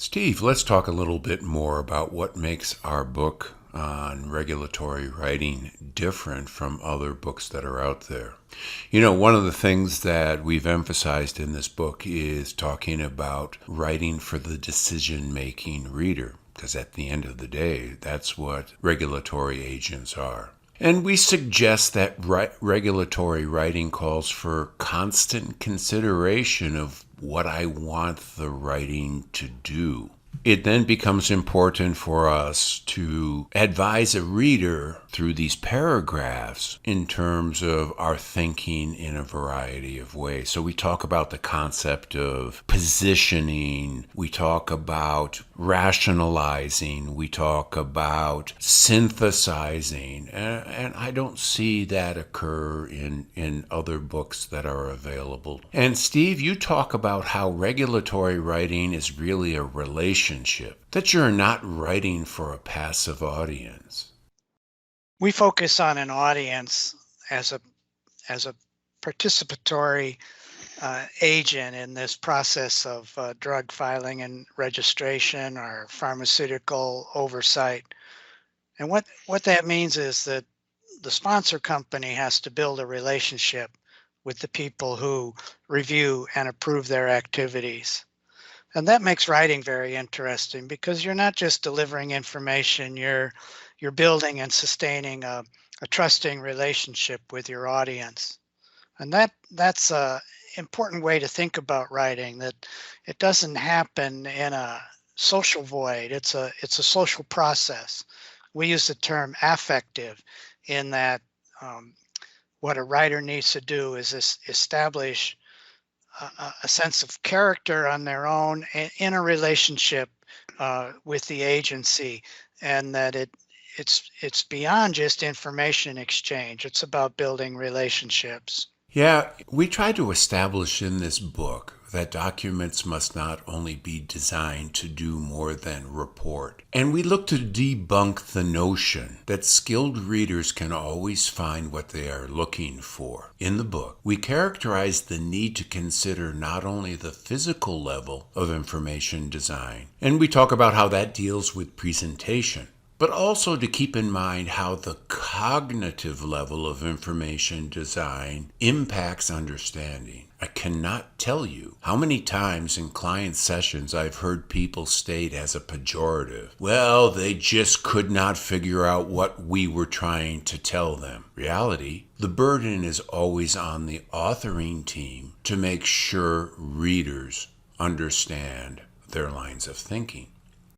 Steve, let's talk a little bit more about what makes our book on regulatory writing different from other books that are out there. One of the things that we've emphasized in this book is talking about writing for the decision-making reader, because at the end of the day, that's what regulatory agents are. And we suggest that regulatory writing calls for constant consideration of what I want the writing to do. It then becomes important for us to advise a reader through these paragraphs in terms of our thinking in a variety of ways. So we talk about the concept of positioning, we talk about rationalizing, we talk about synthesizing, and I don't see that occur in other books that are available. And Steve, you talk about how regulatory writing is really a relationship, that you're not writing for a passive audience. We focus on an audience as a participatory agent in this process of drug filing and registration or pharmaceutical oversight. And what that means is that the sponsor company has to build a relationship with the people who review and approve their activities. And that makes writing very interesting because you're not just delivering information, you're building and sustaining a trusting relationship with your audience. And that's a important way to think about writing, that it doesn't happen in a social void. It's a social process. We use the term affective in that what a writer needs to do is establish a sense of character on their own in a relationship with the agency, and that it's beyond just information exchange. It's about building relationships. Yeah, we try to establish in this book that documents must not only be designed to do more than report. And we look to debunk the notion that skilled readers can always find what they are looking for. In the book, we characterize the need to consider not only the physical level of information design, and we talk about how that deals with presentation, but also to keep in mind how the cognitive level of information design impacts understanding. I cannot tell you how many times in client sessions I've heard people state as a pejorative, well, they just could not figure out what we were trying to tell them. Reality, the burden is always on the authoring team to make sure readers understand their lines of thinking.